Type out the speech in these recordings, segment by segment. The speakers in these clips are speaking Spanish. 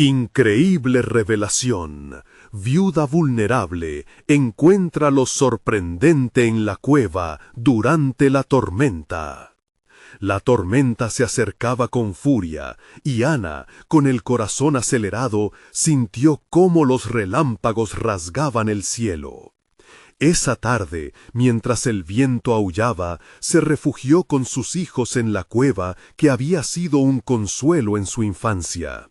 Increíble revelación. Viuda vulnerable encuentra lo sorprendente en la cueva durante la tormenta. La tormenta se acercaba con furia, y Ana, con el corazón acelerado, sintió cómo los relámpagos rasgaban el cielo. Esa tarde, mientras el viento aullaba, se refugió con sus hijos en la cueva que había sido un consuelo en su infancia.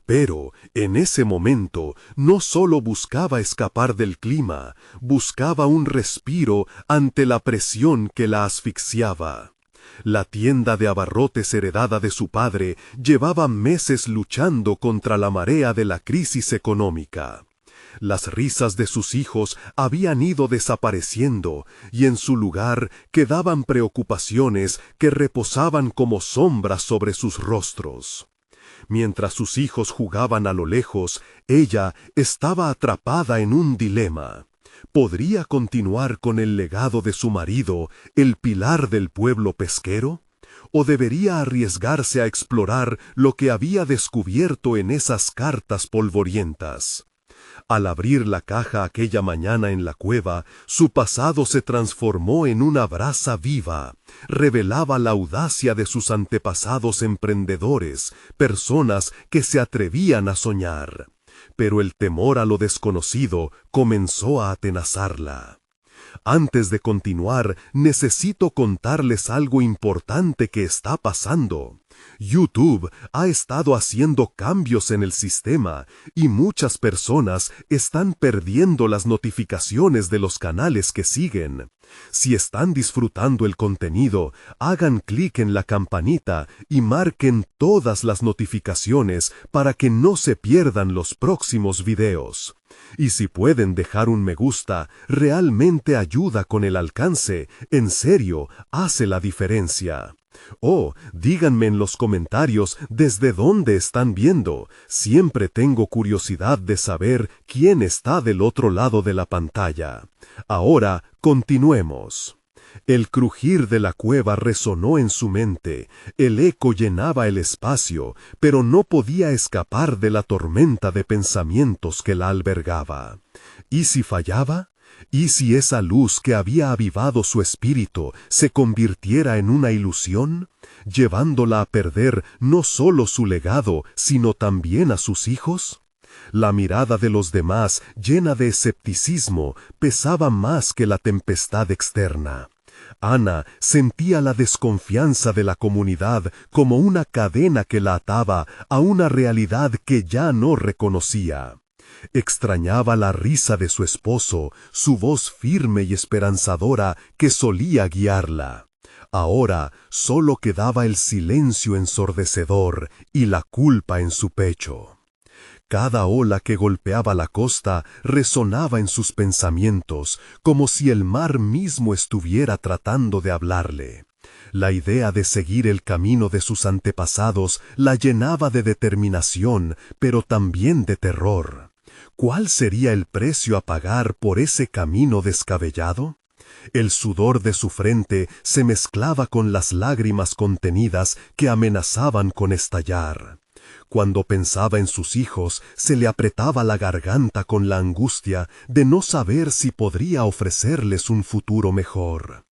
Pero, en ese momento, no solo buscaba escapar del clima, buscaba un respiro ante la presión que la asfixiaba. La tienda de abarrotes heredada de su padre llevaba meses luchando contra la marea de la crisis económica. Las risas de sus hijos habían ido desapareciendo y en su lugar quedaban preocupaciones que reposaban como sombras sobre sus rostros. Mientras sus hijos jugaban a lo lejos, ella estaba atrapada en un dilema. ¿Podría continuar con el legado de su marido, el pilar del pueblo pesquero? ¿O debería arriesgarse a explorar lo que había descubierto en esas cartas polvorientas? Al abrir la caja aquella mañana en la cueva, su pasado se transformó en una brasa viva. Revelaba la audacia de sus antepasados emprendedores, personas que se atrevían a soñar. Pero el temor a lo desconocido comenzó a atenazarla. Antes de continuar, necesito contarles algo importante que está pasando. YouTube ha estado haciendo cambios en el sistema y muchas personas están perdiendo las notificaciones de los canales que siguen. Si están disfrutando el contenido, hagan clic en la campanita y marquen todas las notificaciones para que no se pierdan los próximos videos. Y si pueden dejar un me gusta, realmente ayuda con el alcance, en serio, hace la diferencia. Oh, díganme en los comentarios desde dónde están viendo. Siempre tengo curiosidad de saber quién está del otro lado de la pantalla. Ahora, continuemos. El crujir de la cueva resonó en su mente, el eco llenaba el espacio, pero no podía escapar de la tormenta de pensamientos que la albergaba. ¿Y si fallaba? ¿Y si esa luz que había avivado su espíritu se convirtiera en una ilusión, llevándola a perder no solo su legado, sino también a sus hijos? La mirada de los demás, llena de escepticismo, pesaba más que la tempestad externa. Ana sentía la desconfianza de la comunidad como una cadena que la ataba a una realidad que ya no reconocía. Extrañaba la risa de su esposo, su voz firme y esperanzadora que solía guiarla. Ahora solo quedaba el silencio ensordecedor y la culpa en su pecho. Cada ola que golpeaba la costa resonaba en sus pensamientos, como si el mar mismo estuviera tratando de hablarle. La idea de seguir el camino de sus antepasados la llenaba de determinación, pero también de terror. ¿Cuál sería el precio a pagar por ese camino descabellado? El sudor de su frente se mezclaba con las lágrimas contenidas que amenazaban con estallar. Cuando pensaba en sus hijos, se le apretaba la garganta con la angustia de no saber si podría ofrecerles un futuro mejor.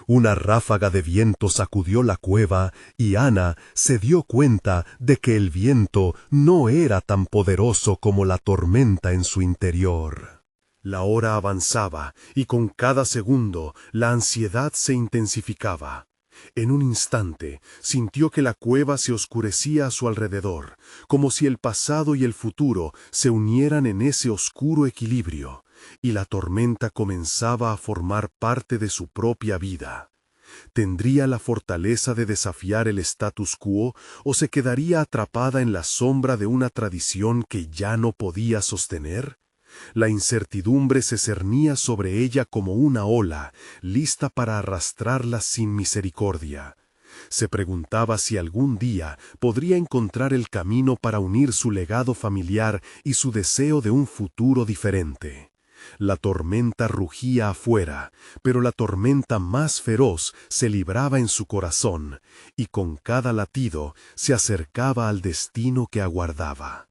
Una ráfaga de viento sacudió la cueva y Ana se dio cuenta de que el viento no era tan poderoso como la tormenta en su interior. La hora avanzaba y con cada segundo la ansiedad se intensificaba. En un instante sintió que la cueva se oscurecía a su alrededor, como si el pasado y el futuro se unieran en ese oscuro equilibrio, y la tormenta comenzaba a formar parte de su propia vida. ¿Tendría la fortaleza de desafiar el status quo o se quedaría atrapada en la sombra de una tradición que ya no podía sostener? La incertidumbre se cernía sobre ella como una ola, lista para arrastrarla sin misericordia. Se preguntaba si algún día podría encontrar el camino para unir su legado familiar y su deseo de un futuro diferente. La tormenta rugía afuera, pero la tormenta más feroz se libraba en su corazón, y con cada latido se acercaba al destino que aguardaba.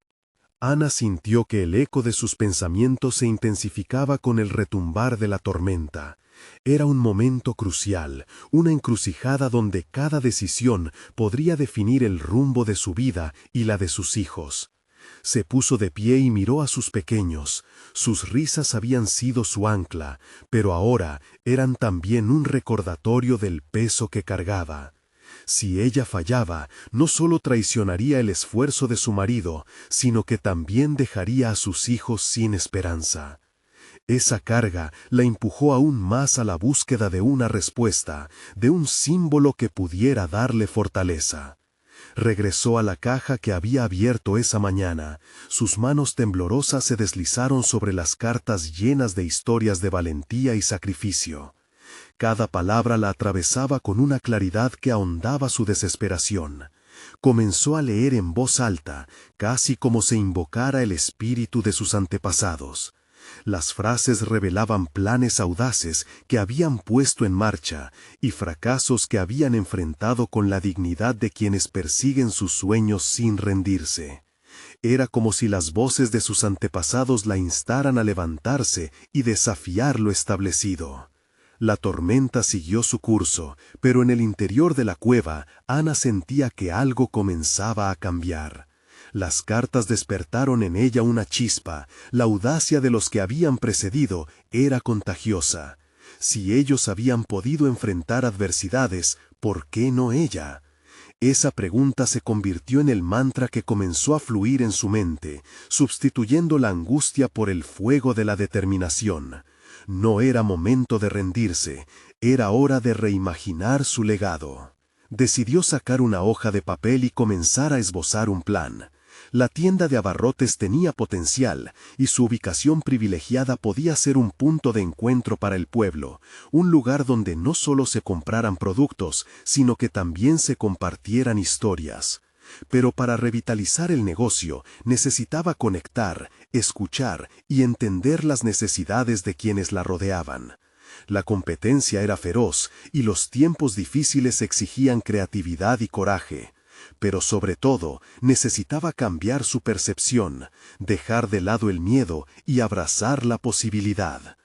Ana sintió que el eco de sus pensamientos se intensificaba con el retumbar de la tormenta. Era un momento crucial, una encrucijada donde cada decisión podría definir el rumbo de su vida y la de sus hijos. Se puso de pie y miró a sus pequeños. Sus risas habían sido su ancla, pero ahora eran también un recordatorio del peso que cargaba. Si ella fallaba, no solo traicionaría el esfuerzo de su marido, sino que también dejaría a sus hijos sin esperanza. Esa carga la empujó aún más a la búsqueda de una respuesta, de un símbolo que pudiera darle fortaleza. Regresó a la caja que había abierto esa mañana. Sus manos temblorosas se deslizaron sobre las cartas llenas de historias de valentía y sacrificio. Cada palabra la atravesaba con una claridad que ahondaba su desesperación. Comenzó a leer en voz alta, casi como si invocara el espíritu de sus antepasados. Las frases revelaban planes audaces que habían puesto en marcha y fracasos que habían enfrentado con la dignidad de quienes persiguen sus sueños sin rendirse. Era como si las voces de sus antepasados la instaran a levantarse y desafiar lo establecido. La tormenta siguió su curso, pero en el interior de la cueva, Ana sentía que algo comenzaba a cambiar. Las cartas despertaron en ella una chispa. La audacia de los que habían precedido era contagiosa. Si ellos habían podido enfrentar adversidades, ¿por qué no ella? Esa pregunta se convirtió en el mantra que comenzó a fluir en su mente, sustituyendo la angustia por el fuego de la determinación. No era momento de rendirse, era hora de reimaginar su legado. Decidió sacar una hoja de papel y comenzar a esbozar un plan. La tienda de abarrotes tenía potencial, y su ubicación privilegiada podía ser un punto de encuentro para el pueblo, un lugar donde no solo se compraran productos, sino que también se compartieran historias. Pero para revitalizar el negocio, necesitaba conectar, escuchar y entender las necesidades de quienes la rodeaban. La competencia era feroz, y los tiempos difíciles exigían creatividad y coraje. Pero sobre todo, necesitaba cambiar su percepción, dejar de lado el miedo y abrazar la posibilidad.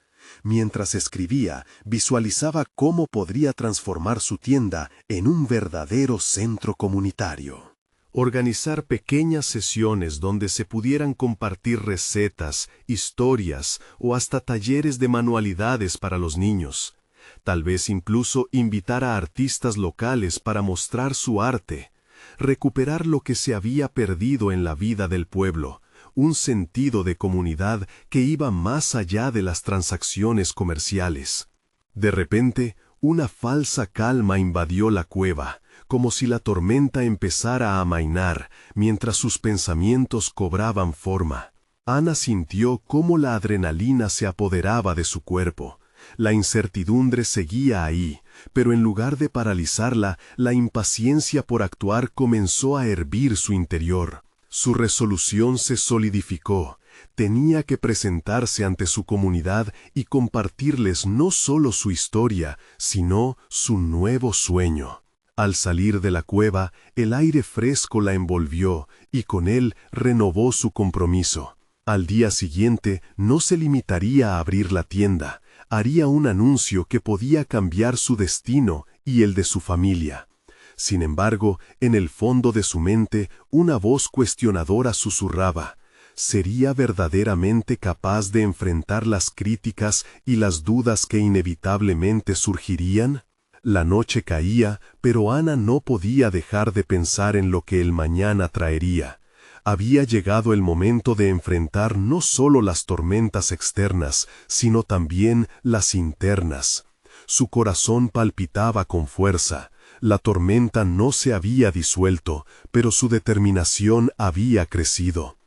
Mientras escribía, visualizaba cómo podría transformar su tienda en un verdadero centro comunitario. Organizar pequeñas sesiones donde se pudieran compartir recetas, historias o hasta talleres de manualidades para los niños. Tal vez incluso invitar a artistas locales para mostrar su arte. Recuperar lo que se había perdido en la vida del pueblo, un sentido de comunidad que iba más allá de las transacciones comerciales. De repente, una falsa calma invadió la cueva, como si la tormenta empezara a amainar, mientras sus pensamientos cobraban forma. Ana sintió cómo la adrenalina se apoderaba de su cuerpo. La incertidumbre seguía ahí, pero en lugar de paralizarla, la impaciencia por actuar comenzó a hervir su interior. Su resolución se solidificó. Tenía que presentarse ante su comunidad y compartirles no solo su historia, sino su nuevo sueño. Al salir de la cueva, el aire fresco la envolvió y con él renovó su compromiso. Al día siguiente no se limitaría a abrir la tienda, haría un anuncio que podía cambiar su destino y el de su familia. Sin embargo, en el fondo de su mente, una voz cuestionadora susurraba: ¿sería verdaderamente capaz de enfrentar las críticas y las dudas que inevitablemente surgirían? La noche caía, pero Ana no podía dejar de pensar en lo que el mañana traería. Había llegado el momento de enfrentar no solo las tormentas externas, sino también las internas. Su corazón palpitaba con fuerza. La tormenta no se había disuelto, pero su determinación había crecido.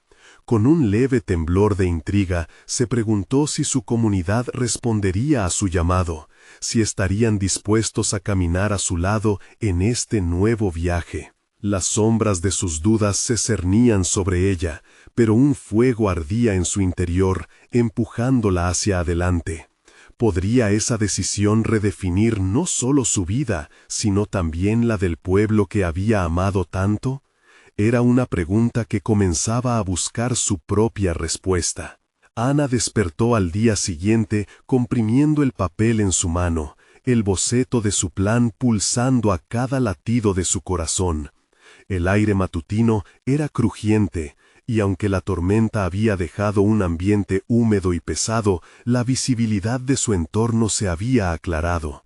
Con un leve temblor de intriga, se preguntó si su comunidad respondería a su llamado, si estarían dispuestos a caminar a su lado en este nuevo viaje. Las sombras de sus dudas se cernían sobre ella, pero un fuego ardía en su interior, empujándola hacia adelante. ¿Podría esa decisión redefinir no solo su vida, sino también la del pueblo que había amado tanto? Era una pregunta que comenzaba a buscar su propia respuesta. Ana despertó al día siguiente comprimiendo el papel en su mano, el boceto de su plan pulsando a cada latido de su corazón. El aire matutino era crujiente, y aunque la tormenta había dejado un ambiente húmedo y pesado, la visibilidad de su entorno se había aclarado.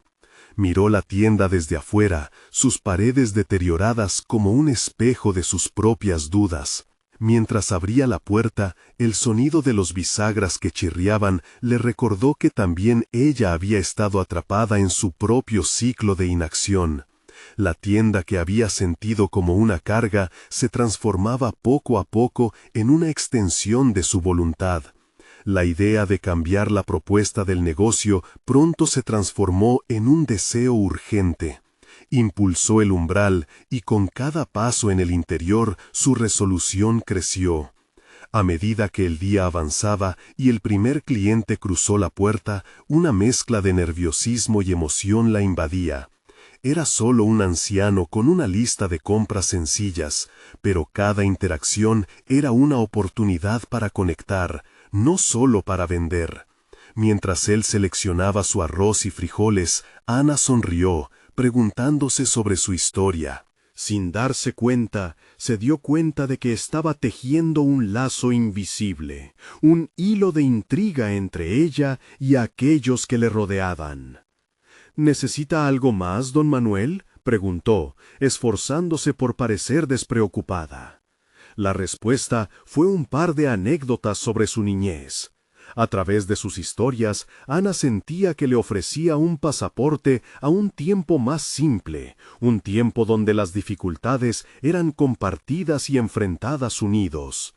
Miró la tienda desde afuera, sus paredes deterioradas como un espejo de sus propias dudas. Mientras abría la puerta, el sonido de los bisagras que chirriaban le recordó que también ella había estado atrapada en su propio ciclo de inacción. La tienda que había sentido como una carga se transformaba poco a poco en una extensión de su voluntad. La idea de cambiar la propuesta del negocio pronto se transformó en un deseo urgente. Impulsó el umbral y con cada paso en el interior su resolución creció. A medida que el día avanzaba y el primer cliente cruzó la puerta, una mezcla de nerviosismo y emoción la invadía. Era solo un anciano con una lista de compras sencillas, pero cada interacción era una oportunidad para conectar, no solo para vender. Mientras él seleccionaba su arroz y frijoles, Ana sonrió, preguntándose sobre su historia. Sin darse cuenta, se dio cuenta de que estaba tejiendo un lazo invisible, un hilo de intriga entre ella y aquellos que le rodeaban. ¿Necesita algo más, don Manuel?, preguntó, esforzándose por parecer despreocupada. La respuesta fue un par de anécdotas sobre su niñez. A través de sus historias, Ana sentía que le ofrecía un pasaporte a un tiempo más simple, un tiempo donde las dificultades eran compartidas y enfrentadas unidos.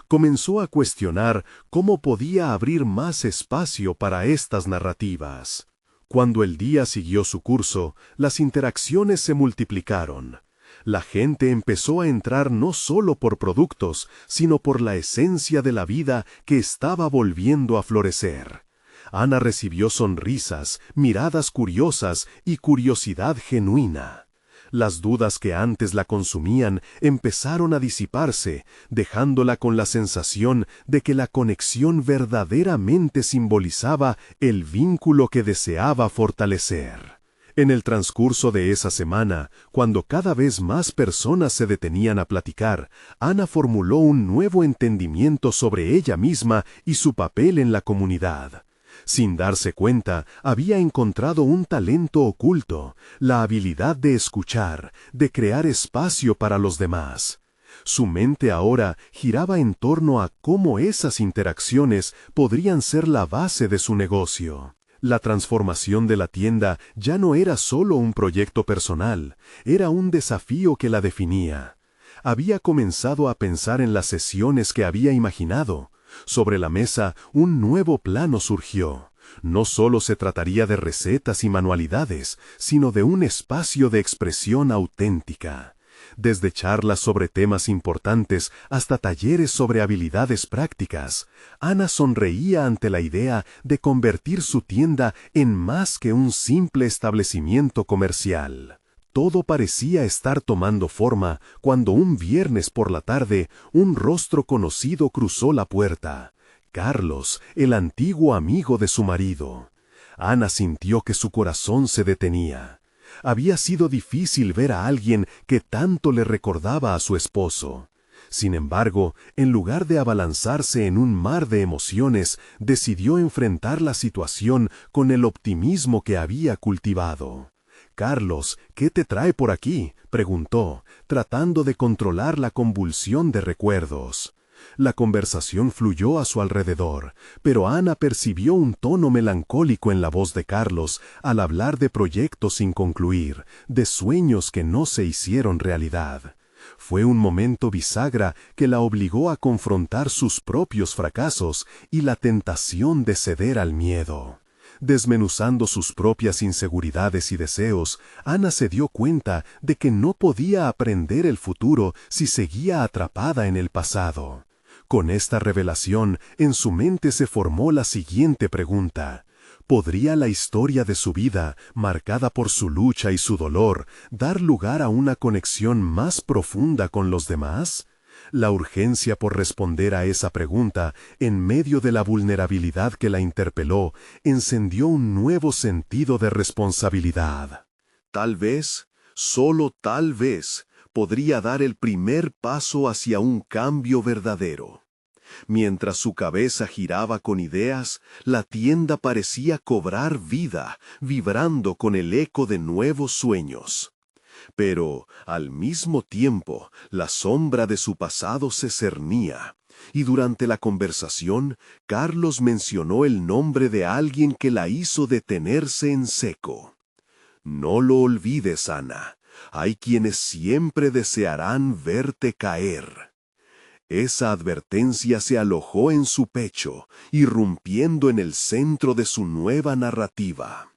Comenzó a cuestionar cómo podía abrir más espacio para estas narrativas. Cuando el día siguió su curso, las interacciones se multiplicaron. La gente empezó a entrar no solo por productos, sino por la esencia de la vida que estaba volviendo a florecer. Ana recibió sonrisas, miradas curiosas y curiosidad genuina. Las dudas que antes la consumían empezaron a disiparse, dejándola con la sensación de que la conexión verdaderamente simbolizaba el vínculo que deseaba fortalecer. En el transcurso de esa semana, cuando cada vez más personas se detenían a platicar, Ana formuló un nuevo entendimiento sobre ella misma y su papel en la comunidad. Sin darse cuenta, había encontrado un talento oculto, la habilidad de escuchar, de crear espacio para los demás. Su mente ahora giraba en torno a cómo esas interacciones podrían ser la base de su negocio. La transformación de la tienda ya no era solo un proyecto personal, era un desafío que la definía. Había comenzado a pensar en las sesiones que había imaginado. Sobre la mesa, un nuevo plano surgió. No solo se trataría de recetas y manualidades, sino de un espacio de expresión auténtica. Desde charlas sobre temas importantes hasta talleres sobre habilidades prácticas, Ana sonreía ante la idea de convertir su tienda en más que un simple establecimiento comercial. Todo parecía estar tomando forma cuando un viernes por la tarde un rostro conocido cruzó la puerta. Carlos, el antiguo amigo de su marido. Ana sintió que su corazón se detenía. Había sido difícil ver a alguien que tanto le recordaba a su esposo. Sin embargo, en lugar de abalanzarse en un mar de emociones, decidió enfrentar la situación con el optimismo que había cultivado. «Carlos, ¿qué te trae por aquí?», preguntó, tratando de controlar la convulsión de recuerdos. La conversación fluyó a su alrededor, pero Ana percibió un tono melancólico en la voz de Carlos al hablar de proyectos sin concluir, de sueños que no se hicieron realidad. Fue un momento bisagra que la obligó a confrontar sus propios fracasos y la tentación de ceder al miedo. Desmenuzando sus propias inseguridades y deseos, Ana se dio cuenta de que no podía aprender el futuro si seguía atrapada en el pasado. Con esta revelación, en su mente se formó la siguiente pregunta: ¿Podría la historia de su vida, marcada por su lucha y su dolor, dar lugar a una conexión más profunda con los demás? La urgencia por responder a esa pregunta, en medio de la vulnerabilidad que la interpeló, encendió un nuevo sentido de responsabilidad. Tal vez, solo tal vez, podría dar el primer paso hacia un cambio verdadero. Mientras su cabeza giraba con ideas, la tienda parecía cobrar vida, vibrando con el eco de nuevos sueños. Pero, al mismo tiempo, la sombra de su pasado se cernía, y durante la conversación, Carlos mencionó el nombre de alguien que la hizo detenerse en seco. No lo olvides, Ana. Hay quienes siempre desearán verte caer. Esa advertencia se alojó en su pecho, irrumpiendo en el centro de su nueva narrativa.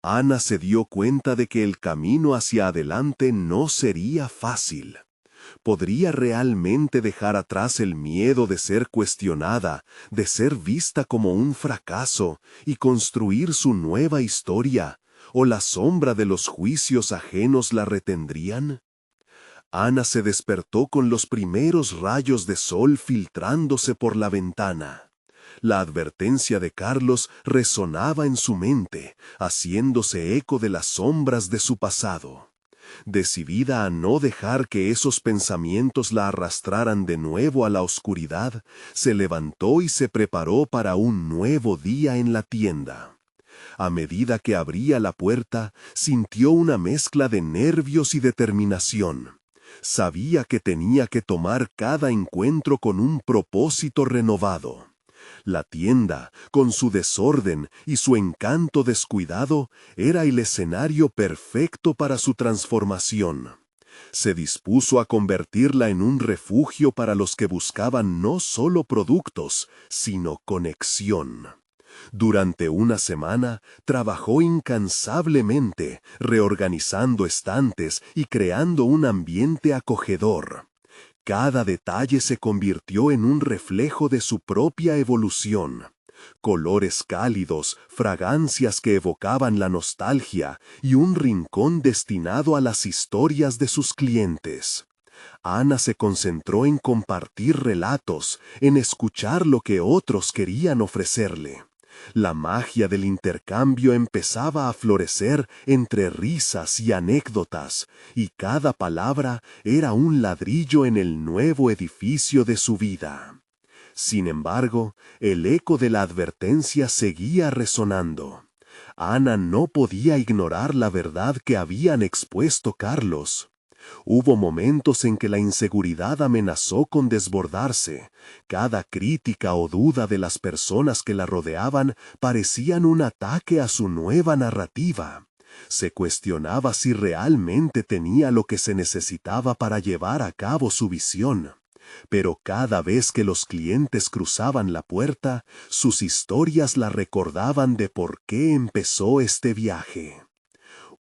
Ana se dio cuenta de que el camino hacia adelante no sería fácil. ¿Podría realmente dejar atrás el miedo de ser cuestionada, de ser vista como un fracaso, y construir su nueva historia, o la sombra de los juicios ajenos la retendrían? Ana se despertó con los primeros rayos de sol filtrándose por la ventana. La advertencia de Carlos resonaba en su mente, haciéndose eco de las sombras de su pasado. Decidida a no dejar que esos pensamientos la arrastraran de nuevo a la oscuridad, se levantó y se preparó para un nuevo día en la tienda. A medida que abría la puerta, sintió una mezcla de nervios y determinación. Sabía que tenía que tomar cada encuentro con un propósito renovado. La tienda, con su desorden y su encanto descuidado, era el escenario perfecto para su transformación. Se dispuso a convertirla en un refugio para los que buscaban no solo productos, sino conexión. Durante una semana, trabajó incansablemente, reorganizando estantes y creando un ambiente acogedor. Cada detalle se convirtió en un reflejo de su propia evolución. Colores cálidos, fragancias que evocaban la nostalgia y un rincón destinado a las historias de sus clientes. Ana se concentró en compartir relatos, en escuchar lo que otros querían ofrecerle. La magia del intercambio empezaba a florecer entre risas y anécdotas, y cada palabra era un ladrillo en el nuevo edificio de su vida. Sin embargo, el eco de la advertencia seguía resonando. Ana no podía ignorar la verdad que habían expuesto Carlos. Hubo momentos en que la inseguridad amenazó con desbordarse. Cada crítica o duda de las personas que la rodeaban parecían un ataque a su nueva narrativa. Se cuestionaba si realmente tenía lo que se necesitaba para llevar a cabo su visión. Pero cada vez que los clientes cruzaban la puerta, sus historias la recordaban de por qué empezó este viaje.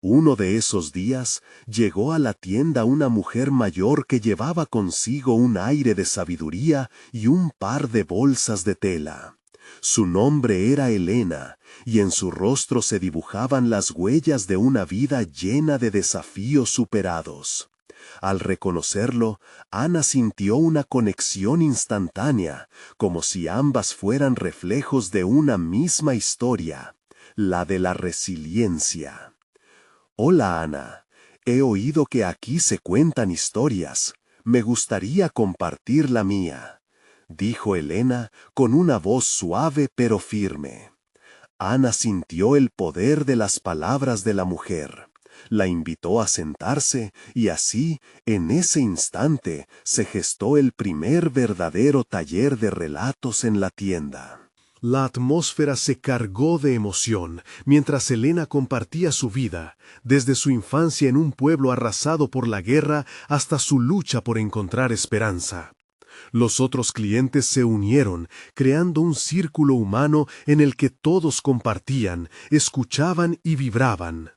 Uno de esos días llegó a la tienda una mujer mayor que llevaba consigo un aire de sabiduría y un par de bolsas de tela. Su nombre era Elena, y en su rostro se dibujaban las huellas de una vida llena de desafíos superados. Al reconocerlo, Ana sintió una conexión instantánea, como si ambas fueran reflejos de una misma historia, la de la resiliencia. Hola Ana, he oído que aquí se cuentan historias. Me gustaría compartir la mía, dijo Elena con una voz suave pero firme. Ana sintió el poder de las palabras de la mujer. La invitó a sentarse y así, en ese instante, se gestó el primer verdadero taller de relatos en la tienda. La atmósfera se cargó de emoción mientras Elena compartía su vida, desde su infancia en un pueblo arrasado por la guerra hasta su lucha por encontrar esperanza. Los otros clientes se unieron, creando un círculo humano en el que todos compartían, escuchaban y vibraban.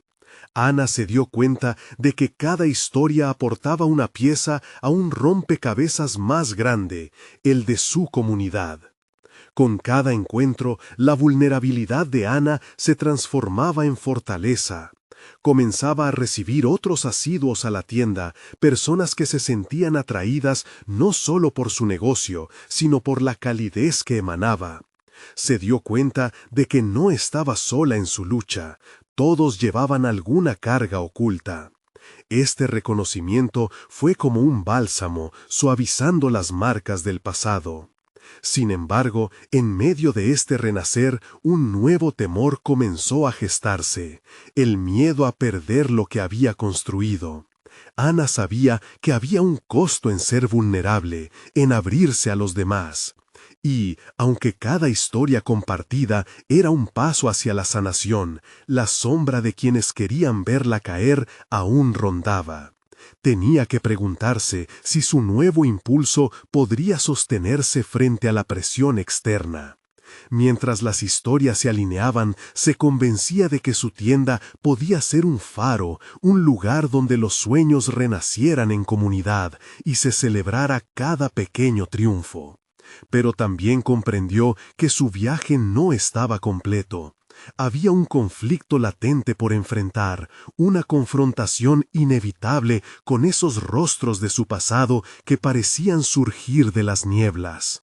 Ana se dio cuenta de que cada historia aportaba una pieza a un rompecabezas más grande, el de su comunidad. Con cada encuentro, la vulnerabilidad de Ana se transformaba en fortaleza. Comenzaba a recibir otros asiduos a la tienda, personas que se sentían atraídas no solo por su negocio, sino por la calidez que emanaba. Se dio cuenta de que no estaba sola en su lucha, todos llevaban alguna carga oculta. Este reconocimiento fue como un bálsamo, suavizando las marcas del pasado. Sin embargo, en medio de este renacer, un nuevo temor comenzó a gestarse, el miedo a perder lo que había construido. Ana sabía que había un costo en ser vulnerable, en abrirse a los demás. Y, aunque cada historia compartida era un paso hacia la sanación, la sombra de quienes querían verla caer aún rondaba. Tenía que preguntarse si su nuevo impulso podría sostenerse frente a la presión externa. Mientras las historias se alineaban, se convencía de que su tienda podía ser un faro, un lugar donde los sueños renacieran en comunidad y se celebrara cada pequeño triunfo. Pero también comprendió que su viaje no estaba completo. Había un conflicto latente por enfrentar, una confrontación inevitable con esos rostros de su pasado que parecían surgir de las nieblas.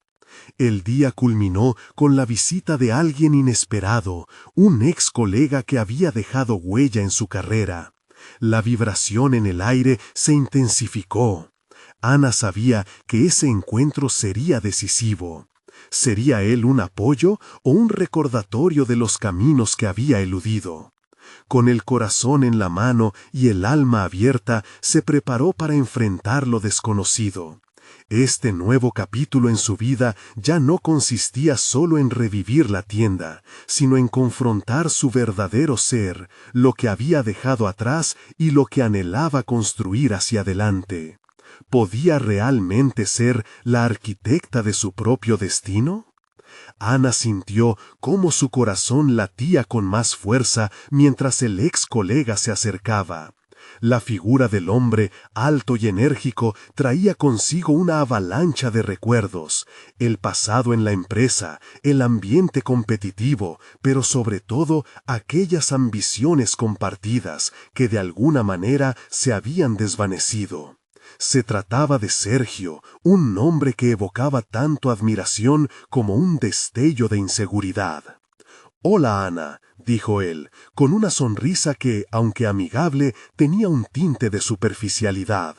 El día culminó con la visita de alguien inesperado, un ex colega que había dejado huella en su carrera. La vibración en el aire se intensificó. Ana sabía que ese encuentro sería decisivo. ¿Sería él un apoyo o un recordatorio de los caminos que había eludido? Con el corazón en la mano y el alma abierta, se preparó para enfrentar lo desconocido. Este nuevo capítulo en su vida ya no consistía solo en revivir la tienda, sino en confrontar su verdadero ser, lo que había dejado atrás y lo que anhelaba construir hacia adelante. ¿Podía realmente ser la arquitecta de su propio destino? Ana sintió cómo su corazón latía con más fuerza mientras el ex colega se acercaba. La figura del hombre, alto y enérgico, traía consigo una avalancha de recuerdos, el pasado en la empresa, el ambiente competitivo, pero sobre todo aquellas ambiciones compartidas que de alguna manera se habían desvanecido. Se trataba de Sergio, un nombre que evocaba tanto admiración como un destello de inseguridad. «Hola, Ana», dijo él, con una sonrisa que, aunque amigable, tenía un tinte de superficialidad.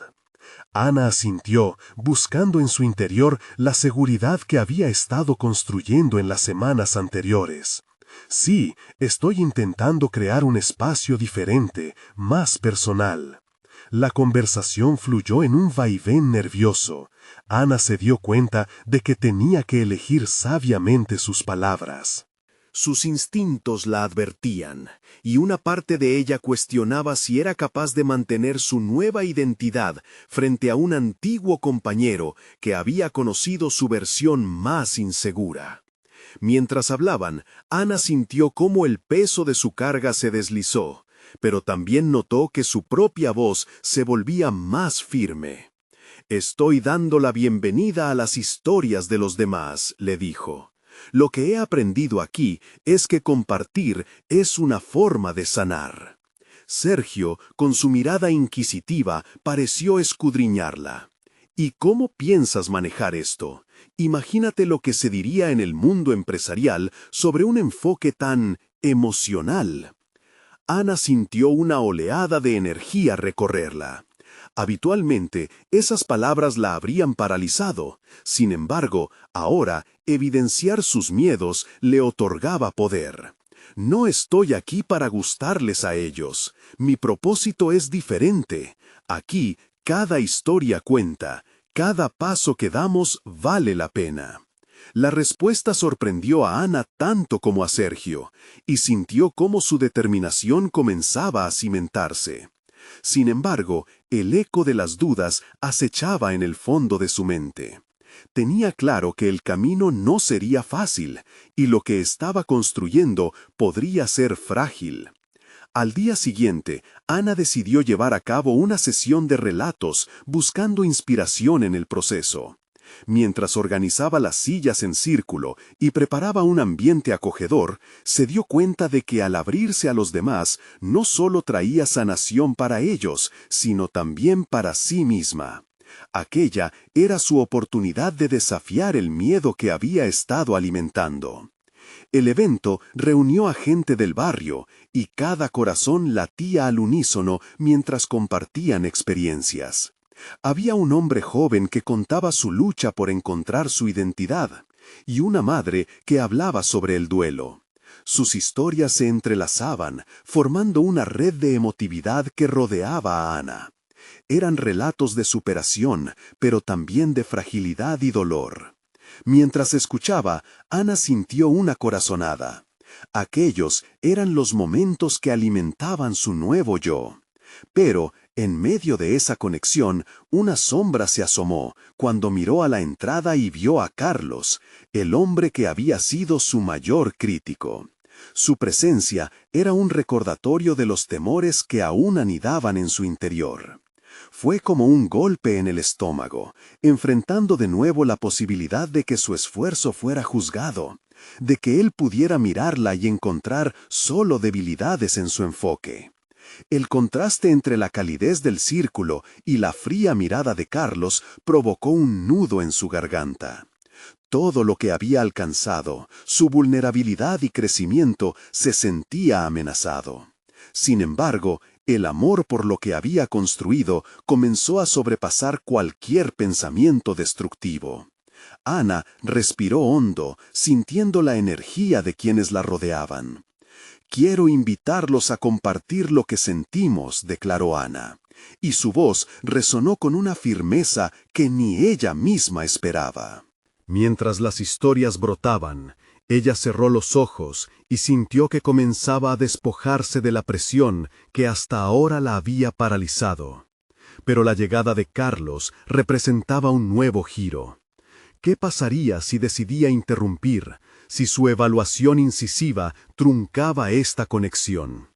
Ana asintió, buscando en su interior la seguridad que había estado construyendo en las semanas anteriores. «Sí, estoy intentando crear un espacio diferente, más personal». La conversación fluyó en un vaivén nervioso. Ana se dio cuenta de que tenía que elegir sabiamente sus palabras. Sus instintos la advertían, y una parte de ella cuestionaba si era capaz de mantener su nueva identidad frente a un antiguo compañero que había conocido su versión más insegura. Mientras hablaban, Ana sintió cómo el peso de su carga se deslizó, pero también notó que su propia voz se volvía más firme. «Estoy dando la bienvenida a las historias de los demás», le dijo. «Lo que he aprendido aquí es que compartir es una forma de sanar». Sergio, con su mirada inquisitiva, pareció escudriñarla. «¿Y cómo piensas manejar esto? Imagínate lo que se diría en el mundo empresarial sobre un enfoque tan emocional». Ana sintió una oleada de energía recorrerla. Habitualmente, esas palabras la habrían paralizado. Sin embargo, ahora, evidenciar sus miedos le otorgaba poder. «No estoy aquí para gustarles a ellos. Mi propósito es diferente. Aquí, cada historia cuenta. Cada paso que damos vale la pena». La respuesta sorprendió a Ana tanto como a Sergio, y sintió cómo su determinación comenzaba a cimentarse. Sin embargo, el eco de las dudas acechaba en el fondo de su mente. Tenía claro que el camino no sería fácil, y lo que estaba construyendo podría ser frágil. Al día siguiente, Ana decidió llevar a cabo una sesión de relatos, buscando inspiración en el proceso. Mientras organizaba las sillas en círculo y preparaba un ambiente acogedor, se dio cuenta de que al abrirse a los demás no solo traía sanación para ellos, sino también para sí misma. Aquella era su oportunidad de desafiar el miedo que había estado alimentando. El evento reunió a gente del barrio y cada corazón latía al unísono mientras compartían experiencias. Había un hombre joven que contaba su lucha por encontrar su identidad, y una madre que hablaba sobre el duelo. Sus historias se entrelazaban, formando una red de emotividad que rodeaba a Ana. Eran relatos de superación, pero también de fragilidad y dolor. Mientras escuchaba, Ana sintió una corazonada. Aquellos eran los momentos que alimentaban su nuevo yo. Pero, en medio de esa conexión, una sombra se asomó cuando miró a la entrada y vio a Carlos, el hombre que había sido su mayor crítico. Su presencia era un recordatorio de los temores que aún anidaban en su interior. Fue como un golpe en el estómago, enfrentando de nuevo la posibilidad de que su esfuerzo fuera juzgado, de que él pudiera mirarla y encontrar solo debilidades en su enfoque. El contraste entre la calidez del círculo y la fría mirada de Carlos provocó un nudo en su garganta. Todo lo que había alcanzado, su vulnerabilidad y crecimiento, se sentía amenazado. Sin embargo, el amor por lo que había construido comenzó a sobrepasar cualquier pensamiento destructivo. Ana respiró hondo, sintiendo la energía de quienes la rodeaban. «Quiero invitarlos a compartir lo que sentimos», declaró Ana, y su voz resonó con una firmeza que ni ella misma esperaba. Mientras las historias brotaban, ella cerró los ojos y sintió que comenzaba a despojarse de la presión que hasta ahora la había paralizado. Pero la llegada de Carlos representaba un nuevo giro. ¿Qué pasaría si decidía interrumpir, si su evaluación incisiva truncaba esta conexión?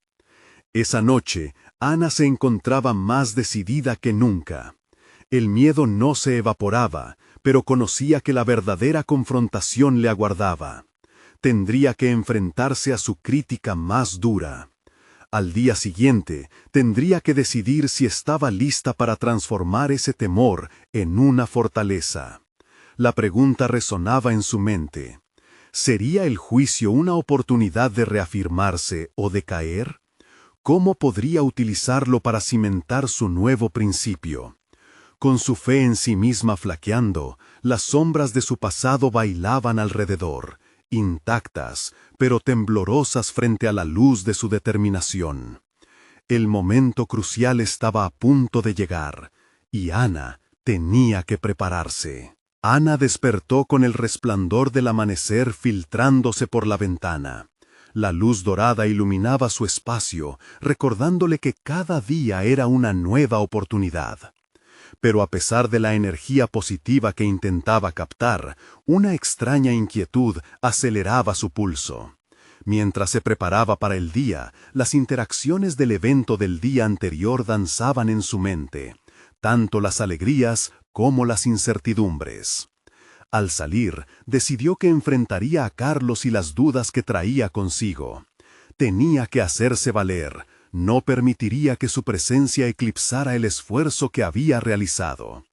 Esa noche, Ana se encontraba más decidida que nunca. El miedo no se evaporaba, pero conocía que la verdadera confrontación le aguardaba. Tendría que enfrentarse a su crítica más dura. Al día siguiente, tendría que decidir si estaba lista para transformar ese temor en una fortaleza. La pregunta resonaba en su mente. ¿Sería el juicio una oportunidad de reafirmarse o de caer? ¿Cómo podría utilizarlo para cimentar su nuevo principio? Con su fe en sí misma flaqueando, las sombras de su pasado bailaban alrededor, intactas, pero temblorosas frente a la luz de su determinación. El momento crucial estaba a punto de llegar, y Ana tenía que prepararse. Ana despertó con el resplandor del amanecer filtrándose por la ventana. La luz dorada iluminaba su espacio, recordándole que cada día era una nueva oportunidad. Pero a pesar de la energía positiva que intentaba captar, una extraña inquietud aceleraba su pulso. Mientras se preparaba para el día, las interacciones del evento del día anterior danzaban en su mente, tanto las alegrías como las incertidumbres. Al salir, decidió que enfrentaría a Carlos y las dudas que traía consigo. Tenía que hacerse valer, no permitiría que su presencia eclipsara el esfuerzo que había realizado.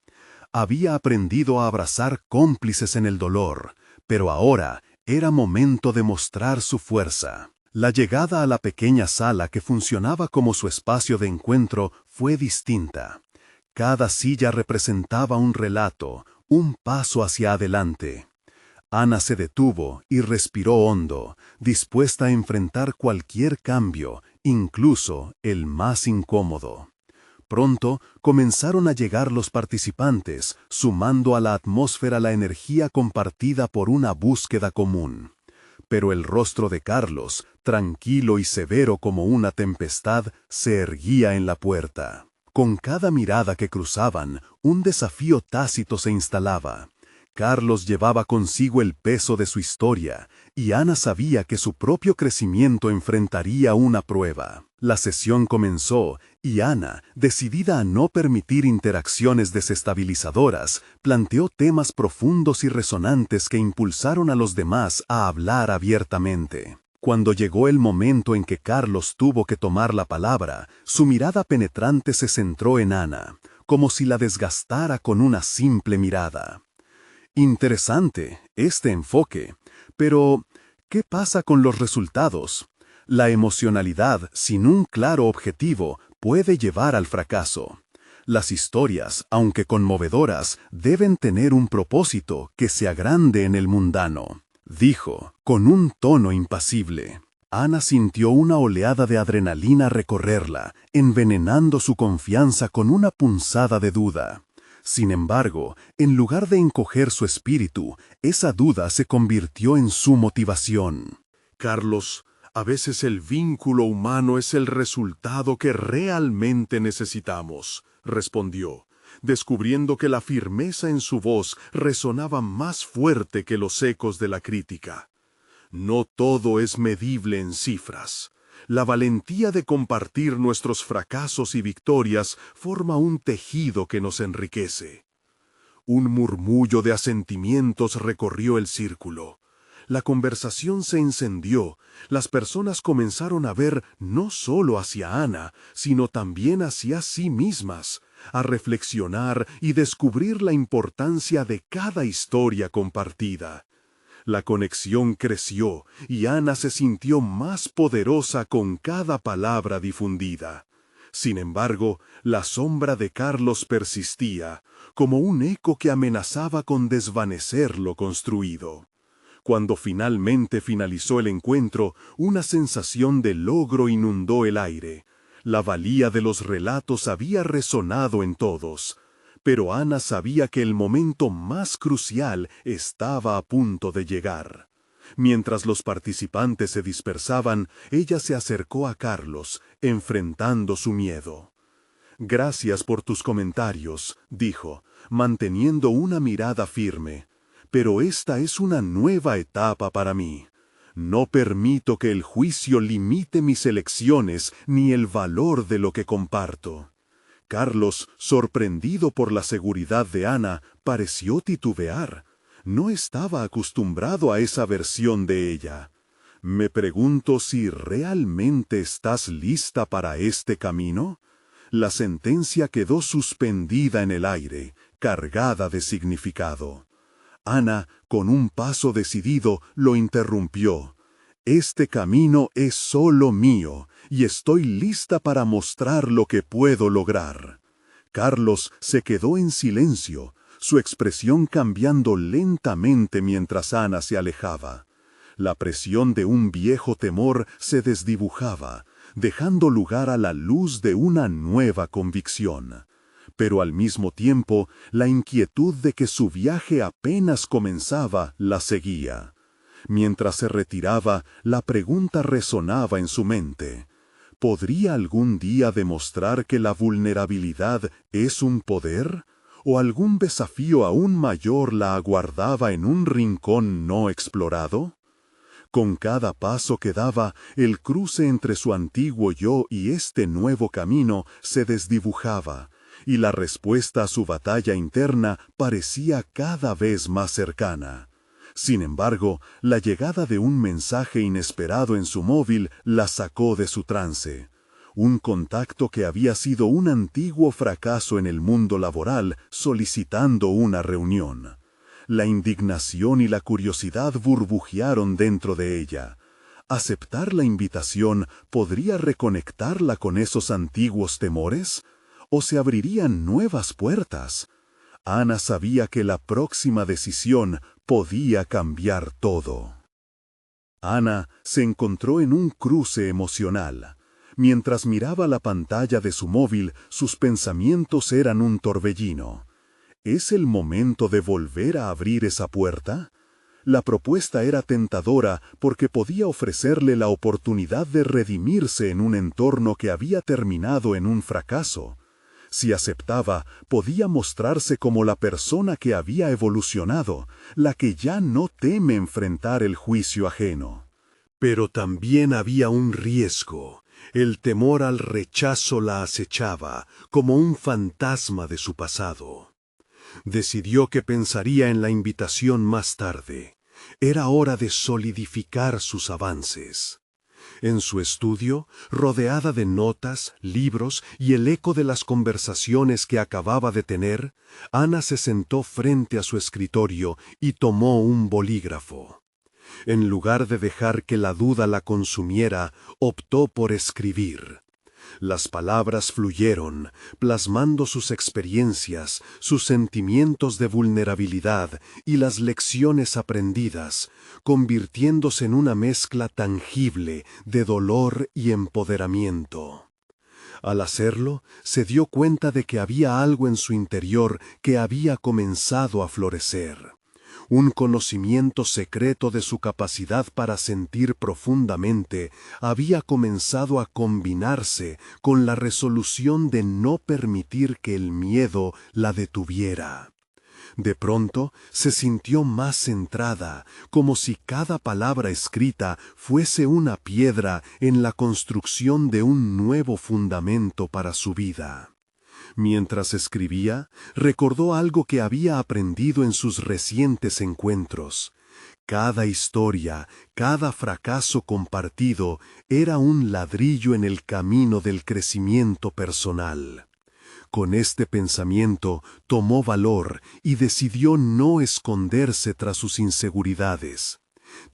Había aprendido a abrazar cómplices en el dolor, pero ahora era momento de mostrar su fuerza. La llegada a la pequeña sala que funcionaba como su espacio de encuentro fue distinta. Cada silla representaba un relato, un paso hacia adelante. Ana se detuvo y respiró hondo, dispuesta a enfrentar cualquier cambio, incluso el más incómodo. Pronto comenzaron a llegar los participantes, sumando a la atmósfera la energía compartida por una búsqueda común. Pero el rostro de Carlos, tranquilo y severo como una tempestad, se erguía en la puerta. Con cada mirada que cruzaban, un desafío tácito se instalaba. Carlos llevaba consigo el peso de su historia, y Ana sabía que su propio crecimiento enfrentaría una prueba. La sesión comenzó, Y Ana, decidida a no permitir interacciones desestabilizadoras, planteó temas profundos y resonantes que impulsaron a los demás a hablar abiertamente. Cuando llegó el momento en que Carlos tuvo que tomar la palabra, su mirada penetrante se centró en Ana, como si la desgastara con una simple mirada. Interesante, este enfoque, pero ¿qué pasa con los resultados? La emocionalidad, sin un claro objetivo, puede llevar al fracaso. Las historias, aunque conmovedoras, deben tener un propósito que se agrande en el mundano, dijo, con un tono impasible. Ana sintió una oleada de adrenalina recorrerla, envenenando su confianza con una punzada de duda. Sin embargo, en lugar de encoger su espíritu, esa duda se convirtió en su motivación. Carlos, a veces el vínculo humano es el resultado que realmente necesitamos, respondió, descubriendo que la firmeza en su voz resonaba más fuerte que los ecos de la crítica. No todo es medible en cifras. La valentía de compartir nuestros fracasos y victorias forma un tejido que nos enriquece. Un murmullo de asentimientos recorrió el círculo. La conversación se encendió. Las personas comenzaron a ver no solo hacia Ana, sino también hacia sí mismas, a reflexionar y descubrir la importancia de cada historia compartida. La conexión creció y Ana se sintió más poderosa con cada palabra difundida. Sin embargo, la sombra de Carlos persistía, como un eco que amenazaba con desvanecer lo construido. Cuando finalmente finalizó el encuentro, una sensación de logro inundó el aire. La valía de los relatos había resonado en todos. Pero Ana sabía que el momento más crucial estaba a punto de llegar. Mientras los participantes se dispersaban, ella se acercó a Carlos, enfrentando su miedo. «Gracias por tus comentarios», dijo, manteniendo una mirada firme. «Pero esta es una nueva etapa para mí. No permito que el juicio limite mis elecciones ni el valor de lo que comparto». Carlos, sorprendido por la seguridad de Ana, pareció titubear. No estaba acostumbrado a esa versión de ella. «Me pregunto si realmente estás lista para este camino». La sentencia quedó suspendida en el aire, cargada de significado. Ana, con un paso decidido, lo interrumpió. «Este camino es solo mío, y estoy lista para mostrar lo que puedo lograr». Carlos se quedó en silencio, su expresión cambiando lentamente mientras Ana se alejaba. La presión de un viejo temor se desdibujaba, dejando lugar a la luz de una nueva convicción. Pero al mismo tiempo, la inquietud de que su viaje apenas comenzaba la seguía. Mientras se retiraba, la pregunta resonaba en su mente. ¿Podría algún día demostrar que la vulnerabilidad es un poder? ¿O algún desafío aún mayor la aguardaba en un rincón no explorado? Con cada paso que daba, el cruce entre su antiguo yo y este nuevo camino se desdibujaba, y la respuesta a su batalla interna parecía cada vez más cercana. Sin embargo, la llegada de un mensaje inesperado en su móvil la sacó de su trance. Un contacto que había sido un antiguo fracaso en el mundo laboral solicitando una reunión. La indignación y la curiosidad burbujearon dentro de ella. ¿Aceptar la invitación podría reconectarla con esos antiguos temores? ¿O se abrirían nuevas puertas? Ana sabía que la próxima decisión podía cambiar todo. Ana se encontró en un cruce emocional. Mientras miraba la pantalla de su móvil, sus pensamientos eran un torbellino. ¿Es el momento de volver a abrir esa puerta? La propuesta era tentadora porque podía ofrecerle la oportunidad de redimirse en un entorno que había terminado en un fracaso. Si aceptaba, podía mostrarse como la persona que había evolucionado, la que ya no teme enfrentar el juicio ajeno. Pero también había un riesgo, El temor al rechazo la acechaba como un fantasma de su pasado. Decidió que pensaría en la invitación más tarde. Era hora de solidificar sus avances. En su estudio, rodeada de notas, libros y el eco de las conversaciones que acababa de tener, Ana se sentó frente a su escritorio y tomó un bolígrafo. En lugar de dejar que la duda la consumiera, optó por escribir. Las palabras fluyeron, plasmando sus experiencias, sus sentimientos de vulnerabilidad y las lecciones aprendidas, convirtiéndose en una mezcla tangible de dolor y empoderamiento. Al hacerlo, se dio cuenta de que había algo en su interior que había comenzado a florecer. Un conocimiento secreto de su capacidad para sentir profundamente había comenzado a combinarse con la resolución de no permitir que el miedo la detuviera. De pronto se sintió más centrada, como si cada palabra escrita fuese una piedra en la construcción de un nuevo fundamento para su vida. Mientras escribía, recordó algo que había aprendido en sus recientes encuentros. Cada historia, cada fracaso compartido era un ladrillo en el camino del crecimiento personal. Con este pensamiento tomó valor y decidió no esconderse tras sus inseguridades.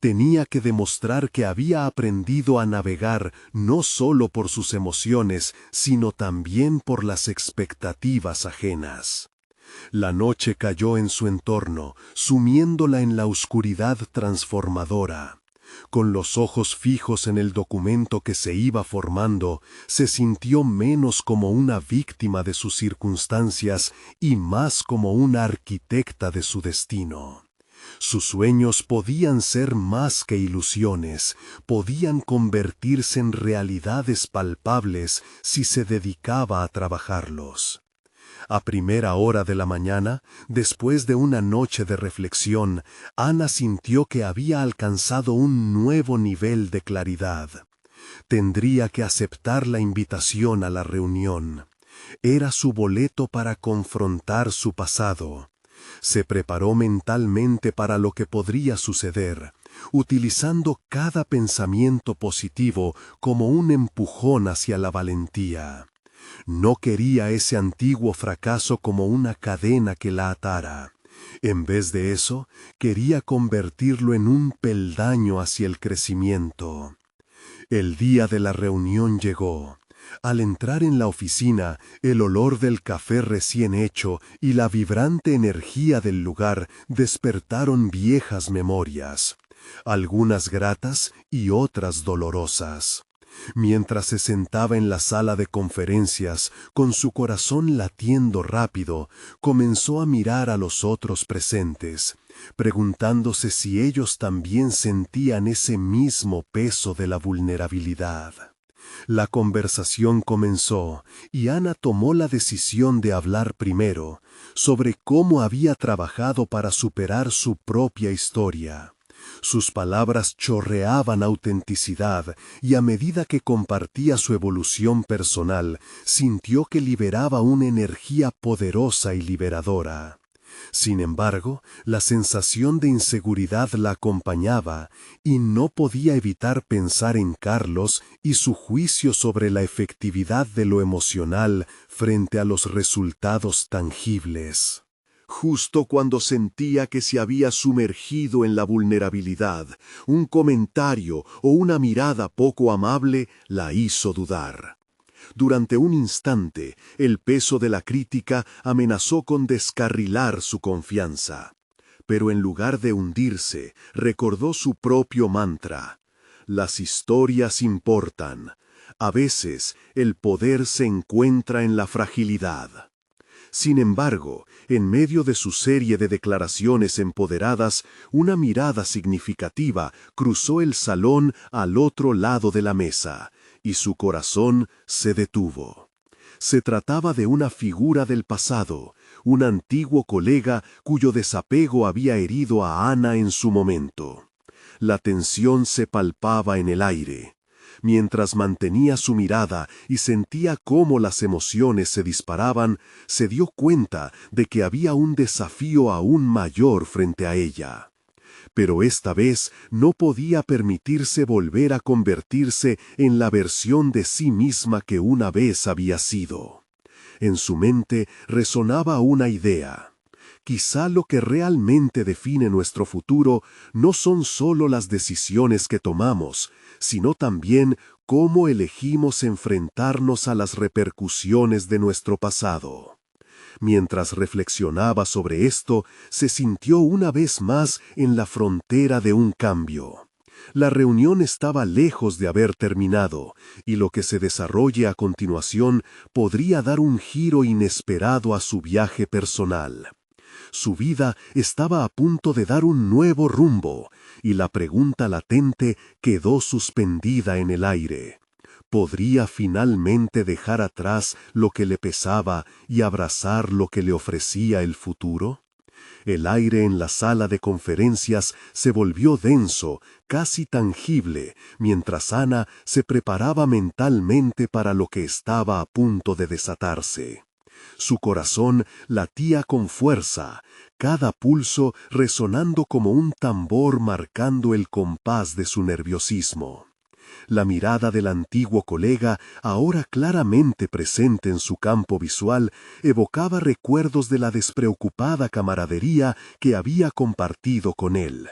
Tenía que demostrar que había aprendido a navegar no solo por sus emociones, sino también por las expectativas ajenas. La noche cayó en su entorno, sumiéndola en la oscuridad transformadora. Con los ojos fijos en el documento que se iba formando, se sintió menos como una víctima de sus circunstancias y más como una arquitecta de su destino. Sus sueños podían ser más que ilusiones, podían convertirse en realidades palpables si se dedicaba a trabajarlos. A primera hora de la mañana, después de una noche de reflexión, Ana sintió que había alcanzado un nuevo nivel de claridad. Tendría que aceptar la invitación a la reunión. Era su boleto para confrontar su pasado. Se preparó mentalmente para lo que podría suceder, utilizando cada pensamiento positivo como un empujón hacia la valentía. No quería ese antiguo fracaso como una cadena que la atara. En vez de eso, quería convertirlo en un peldaño hacia el crecimiento. El día de la reunión llegó. Al entrar en la oficina, el olor del café recién hecho y la vibrante energía del lugar despertaron viejas memorias, algunas gratas y otras dolorosas. Mientras se sentaba en la sala de conferencias, con su corazón latiendo rápido, comenzó a mirar a los otros presentes, preguntándose si ellos también sentían ese mismo peso de la vulnerabilidad. La conversación comenzó y Ana tomó la decisión de hablar primero sobre cómo había trabajado para superar su propia historia. Sus palabras chorreaban autenticidad y a medida que compartía su evolución personal, sintió que liberaba una energía poderosa y liberadora. Sin embargo, la sensación de inseguridad la acompañaba y no podía evitar pensar en Carlos y su juicio sobre la efectividad de lo emocional frente a los resultados tangibles. Justo cuando sentía que se había sumergido en la vulnerabilidad, un comentario o una mirada poco amable la hizo dudar. Durante un instante, el peso de la crítica amenazó con descarrilar su confianza. Pero en lugar de hundirse, recordó su propio mantra: las historias importan. A veces, el poder se encuentra en la fragilidad. Sin embargo, en medio de su serie de declaraciones empoderadas, una mirada significativa cruzó el salón al otro lado de la mesa, y su corazón se detuvo. Se trataba de una figura del pasado, un antiguo colega cuyo desapego había herido a Ana en su momento. La tensión se palpaba en el aire. Mientras mantenía su mirada y sentía cómo las emociones se disparaban, se dio cuenta de que había un desafío aún mayor frente a ella. Pero esta vez no podía permitirse volver a convertirse en la versión de sí misma que una vez había sido. En su mente resonaba una idea. Quizá lo que realmente define nuestro futuro no son solo las decisiones que tomamos, sino también cómo elegimos enfrentarnos a las repercusiones de nuestro pasado. Mientras reflexionaba sobre esto, se sintió una vez más en la frontera de un cambio. La reunión estaba lejos de haber terminado, y lo que se desarrolle a continuación podría dar un giro inesperado a su viaje personal. Su vida estaba a punto de dar un nuevo rumbo, y la pregunta latente quedó suspendida en el aire. ¿Podría finalmente dejar atrás lo que le pesaba y abrazar lo que le ofrecía el futuro? El aire en la sala de conferencias se volvió denso, casi tangible, mientras Ana se preparaba mentalmente para lo que estaba a punto de desatarse. Su corazón latía con fuerza, cada pulso resonando como un tambor marcando el compás de su nerviosismo. La mirada del antiguo colega, ahora claramente presente en su campo visual, evocaba recuerdos de la despreocupada camaradería que había compartido con él,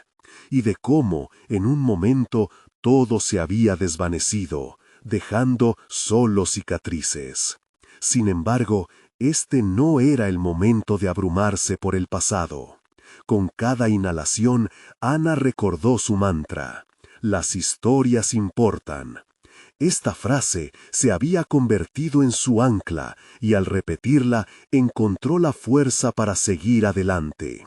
y de cómo, en un momento, todo se había desvanecido, dejando solo cicatrices. Sin embargo, este no era el momento de abrumarse por el pasado. Con cada inhalación, Ana recordó su mantra: las historias importan. Esta frase se había convertido en su ancla y al repetirla encontró la fuerza para seguir adelante.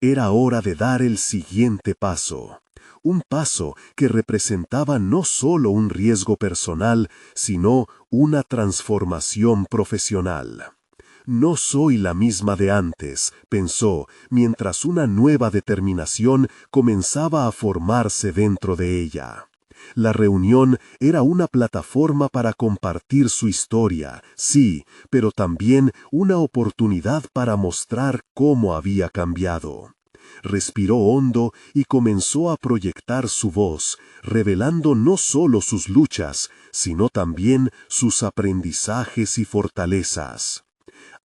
Era hora de dar el siguiente paso. Un paso que representaba no solo un riesgo personal, sino una transformación profesional. No soy la misma de antes, pensó, mientras una nueva determinación comenzaba a formarse dentro de ella. La reunión era una plataforma para compartir su historia, sí, pero también una oportunidad para mostrar cómo había cambiado. Respiró hondo y comenzó a proyectar su voz, revelando no solo sus luchas, sino también sus aprendizajes y fortalezas.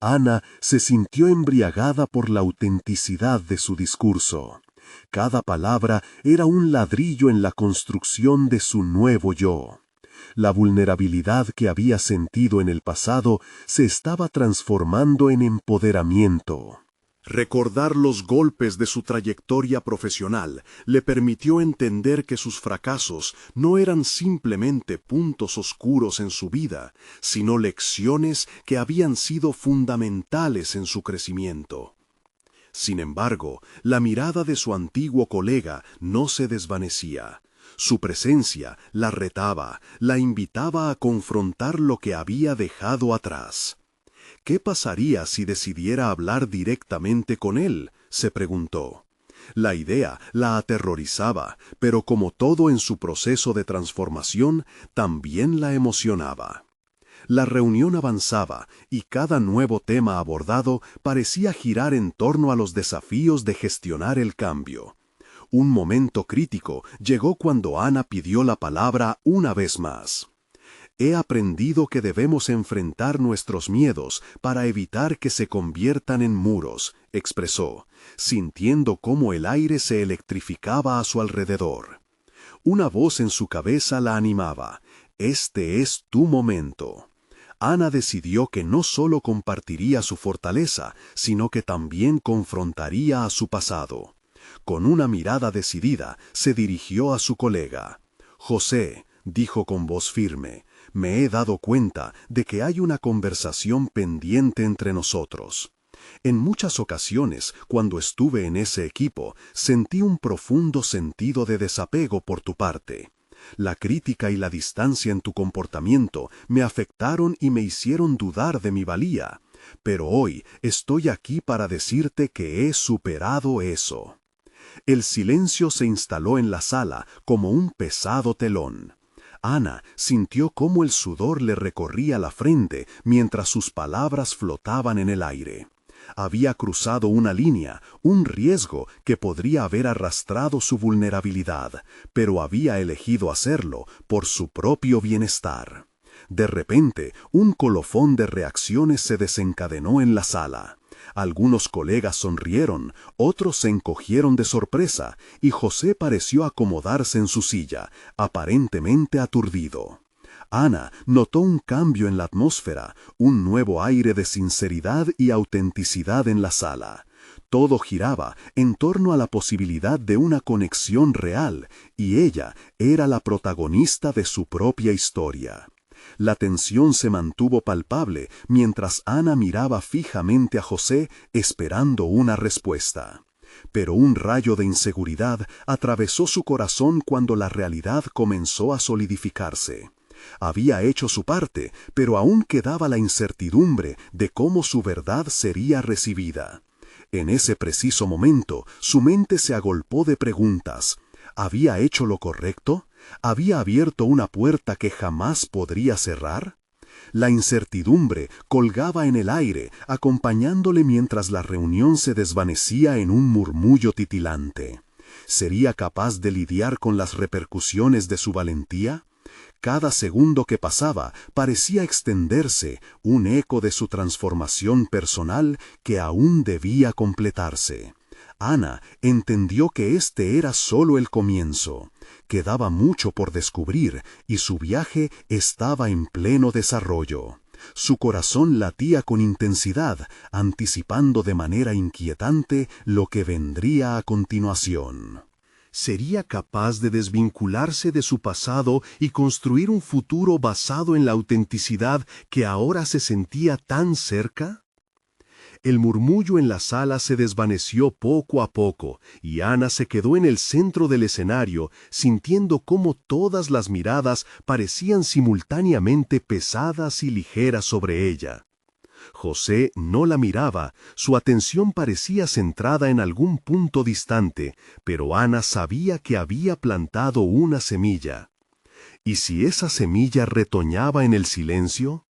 Ana se sintió embriagada por la autenticidad de su discurso. Cada palabra era un ladrillo en la construcción de su nuevo yo. La vulnerabilidad que había sentido en el pasado se estaba transformando en empoderamiento. Recordar los golpes de su trayectoria profesional le permitió entender que sus fracasos no eran simplemente puntos oscuros en su vida, sino lecciones que habían sido fundamentales en su crecimiento. Sin embargo, la mirada de su antiguo colega no se desvanecía. Su presencia la retaba, la invitaba a confrontar lo que había dejado atrás. ¿Qué pasaría si decidiera hablar directamente con él?, se preguntó. La idea la aterrorizaba, pero como todo en su proceso de transformación, también la emocionaba. La reunión avanzaba y cada nuevo tema abordado parecía girar en torno a los desafíos de gestionar el cambio. Un momento crítico llegó cuando Ana pidió la palabra una vez más. He aprendido que debemos enfrentar nuestros miedos para evitar que se conviertan en muros, expresó, sintiendo cómo el aire se electrificaba a su alrededor. Una voz en su cabeza la animaba. Este es tu momento. Ana decidió que no solo compartiría su fortaleza, sino que también confrontaría a su pasado. Con una mirada decidida, se dirigió a su colega. José, dijo con voz firme, me he dado cuenta de que hay una conversación pendiente entre nosotros. En muchas ocasiones, cuando estuve en ese equipo, sentí un profundo sentido de desapego por tu parte. La crítica y la distancia en tu comportamiento me afectaron y me hicieron dudar de mi valía. Pero hoy estoy aquí para decirte que he superado eso. El silencio se instaló en la sala como un pesado telón. Ana sintió cómo el sudor le recorría la frente mientras sus palabras flotaban en el aire. Había cruzado una línea, un riesgo que podría haber arrastrado su vulnerabilidad, pero había elegido hacerlo por su propio bienestar. De repente, un colofón de reacciones se desencadenó en la sala. Algunos colegas sonrieron, otros se encogieron de sorpresa, y José pareció acomodarse en su silla, aparentemente aturdido. Ana notó un cambio en la atmósfera, un nuevo aire de sinceridad y autenticidad en la sala. Todo giraba en torno a la posibilidad de una conexión real, y ella era la protagonista de su propia historia. La tensión se mantuvo palpable mientras Ana miraba fijamente a José esperando una respuesta. Pero un rayo de inseguridad atravesó su corazón cuando la realidad comenzó a solidificarse. Había hecho su parte, pero aún quedaba la incertidumbre de cómo su verdad sería recibida. En ese preciso momento, su mente se agolpó de preguntas. ¿Había hecho lo correcto? ¿Había abierto una puerta que jamás podría cerrar? La incertidumbre colgaba en el aire, acompañándole mientras la reunión se desvanecía en un murmullo titilante. ¿Sería capaz de lidiar con las repercusiones de su valentía? Cada segundo que pasaba parecía extenderse, un eco de su transformación personal que aún debía completarse. Ana entendió que este era solo el comienzo. Quedaba mucho por descubrir y su viaje estaba en pleno desarrollo. Su corazón latía con intensidad, anticipando de manera inquietante lo que vendría a continuación. ¿Sería capaz de desvincularse de su pasado y construir un futuro basado en la autenticidad que ahora se sentía tan cerca? El murmullo en la sala se desvaneció poco a poco, y Ana se quedó en el centro del escenario, sintiendo cómo todas las miradas parecían simultáneamente pesadas y ligeras sobre ella. José no la miraba, su atención parecía centrada en algún punto distante, pero Ana sabía que había plantado una semilla. ¿Y si esa semilla retoñaba en el silencio?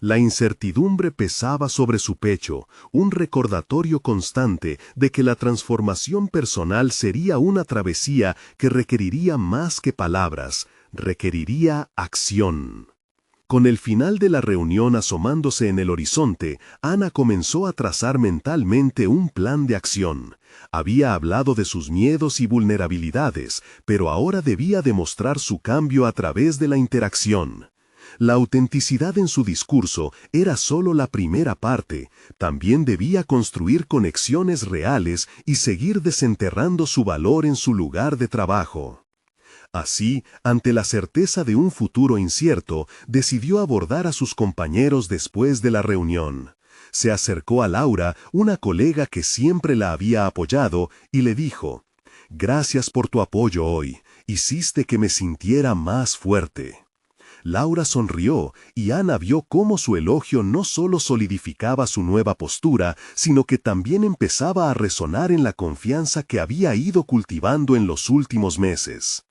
La incertidumbre pesaba sobre su pecho, un recordatorio constante de que la transformación personal sería una travesía que requeriría más que palabras, requeriría acción. Con el final de la reunión asomándose en el horizonte, Ana comenzó a trazar mentalmente un plan de acción. Había hablado de sus miedos y vulnerabilidades, pero ahora debía demostrar su cambio a través de la interacción. La autenticidad en su discurso era solo la primera parte, también debía construir conexiones reales y seguir desenterrando su valor en su lugar de trabajo. Así, ante la certeza de un futuro incierto, decidió abordar a sus compañeros después de la reunión. Se acercó a Laura, una colega que siempre la había apoyado, y le dijo: «Gracias por tu apoyo hoy, hiciste que me sintiera más fuerte». Laura sonrió, y Ana vio cómo su elogio no solo solidificaba su nueva postura, sino que también empezaba a resonar en la confianza que había ido cultivando en los últimos meses.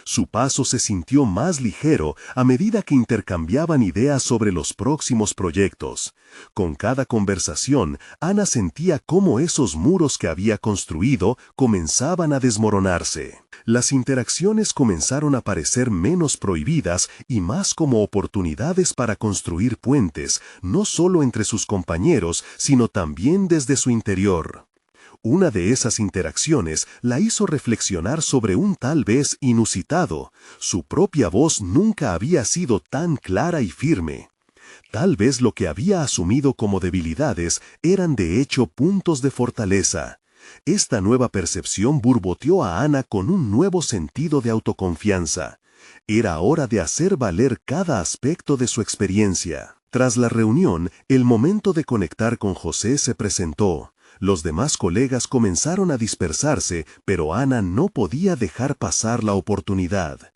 Su paso se sintió más ligero a medida que intercambiaban ideas sobre los próximos proyectos. Con cada conversación, Ana sentía cómo esos muros que había construido comenzaban a desmoronarse. Las interacciones comenzaron a parecer menos prohibidas y más como oportunidades para construir puentes, no solo entre sus compañeros, sino también desde su interior. Una de esas interacciones la hizo reflexionar sobre un tal vez inusitado. Su propia voz nunca había sido tan clara y firme. Tal vez lo que había asumido como debilidades eran de hecho puntos de fortaleza. Esta nueva percepción borboteó a Ana con un nuevo sentido de autoconfianza. Era hora de hacer valer cada aspecto de su experiencia. Tras la reunión, el momento de conectar con José se presentó. Los demás colegas comenzaron a dispersarse, pero Ana no podía dejar pasar la oportunidad.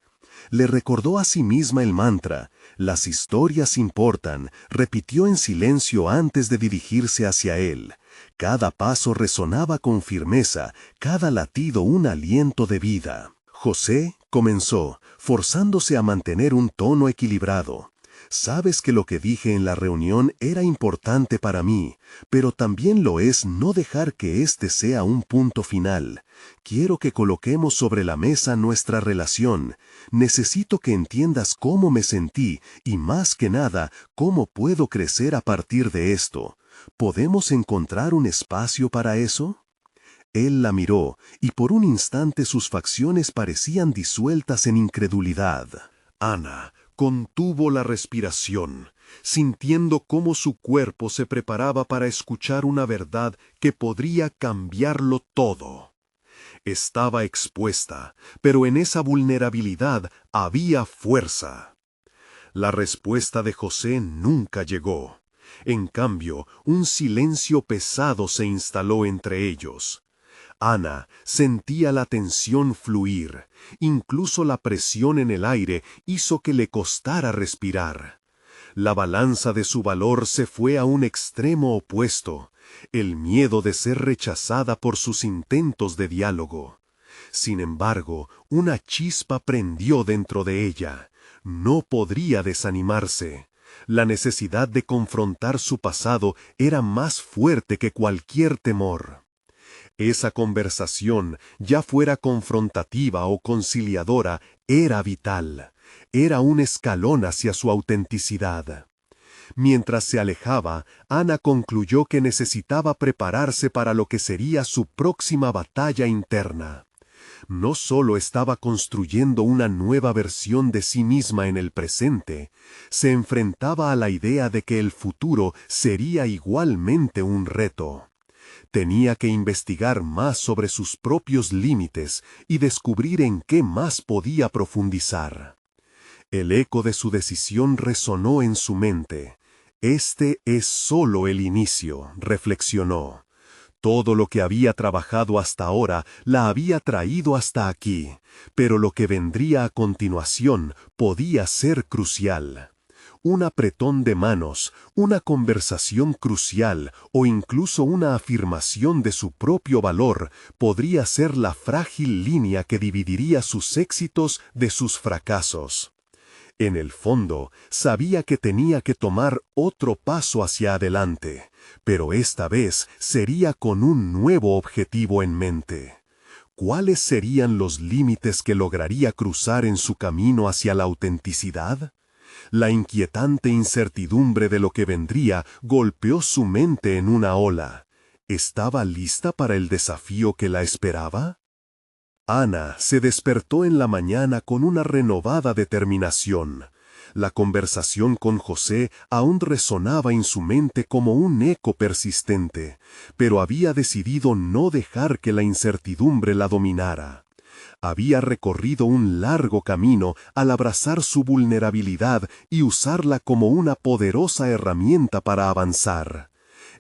Le recordó a sí misma el mantra: «Las historias importan», repitió en silencio antes de dirigirse hacia él. Cada paso resonaba con firmeza, cada latido un aliento de vida. José, comenzó, forzándose a mantener un tono equilibrado. Sabes que lo que dije en la reunión era importante para mí, pero también lo es no dejar que este sea un punto final. Quiero que coloquemos sobre la mesa nuestra relación. Necesito que entiendas cómo me sentí y, más que nada, cómo puedo crecer a partir de esto. ¿Podemos encontrar un espacio para eso? Él la miró, y por un instante sus facciones parecían disueltas en incredulidad. Ana contuvo la respiración, sintiendo cómo su cuerpo se preparaba para escuchar una verdad que podría cambiarlo todo. Estaba expuesta, pero en esa vulnerabilidad había fuerza. La respuesta de José nunca llegó. En cambio, un silencio pesado se instaló entre ellos. Ana sentía la tensión fluir, incluso la presión en el aire hizo que le costara respirar. La balanza de su valor se fue a un extremo opuesto, el miedo de ser rechazada por sus intentos de diálogo. Sin embargo, una chispa prendió dentro de ella. No podría desanimarse. La necesidad de confrontar su pasado era más fuerte que cualquier temor. Esa conversación, ya fuera confrontativa o conciliadora, era vital. Era un escalón hacia su autenticidad. Mientras se alejaba, Ana concluyó que necesitaba prepararse para lo que sería su próxima batalla interna. No solo estaba construyendo una nueva versión de sí misma en el presente, se enfrentaba a la idea de que el futuro sería igualmente un reto. Tenía que investigar más sobre sus propios límites y descubrir en qué más podía profundizar. El eco de su decisión resonó en su mente. Este es solo el inicio, reflexionó. Todo lo que había trabajado hasta ahora la había traído hasta aquí, pero lo que vendría a continuación podía ser crucial. Un apretón de manos, una conversación crucial o incluso una afirmación de su propio valor podría ser la frágil línea que dividiría sus éxitos de sus fracasos. En el fondo, sabía que tenía que tomar otro paso hacia adelante, pero esta vez sería con un nuevo objetivo en mente. ¿Cuáles serían los límites que lograría cruzar en su camino hacia la autenticidad? La inquietante incertidumbre de lo que vendría golpeó su mente en una ola. ¿Estaba lista para el desafío que la esperaba? Ana se despertó en la mañana con una renovada determinación. La conversación con José aún resonaba en su mente como un eco persistente, pero había decidido no dejar que la incertidumbre la dominara. Había recorrido un largo camino al abrazar su vulnerabilidad y usarla como una poderosa herramienta para avanzar.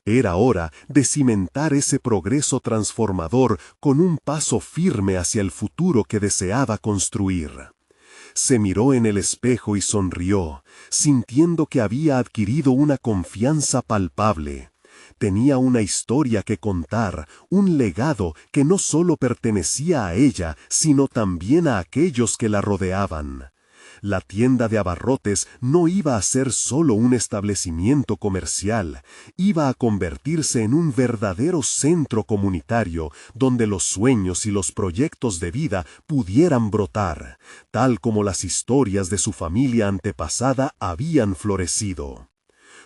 Era hora de cimentar ese progreso transformador con un paso firme hacia el futuro que deseaba construir. Se miró en el espejo y sonrió, sintiendo que había adquirido una confianza palpable. Tenía una historia que contar, un legado que no solo pertenecía a ella, sino también a aquellos que la rodeaban. La tienda de abarrotes no iba a ser solo un establecimiento comercial, iba a convertirse en un verdadero centro comunitario donde los sueños y los proyectos de vida pudieran brotar, tal como las historias de su familia antepasada habían florecido.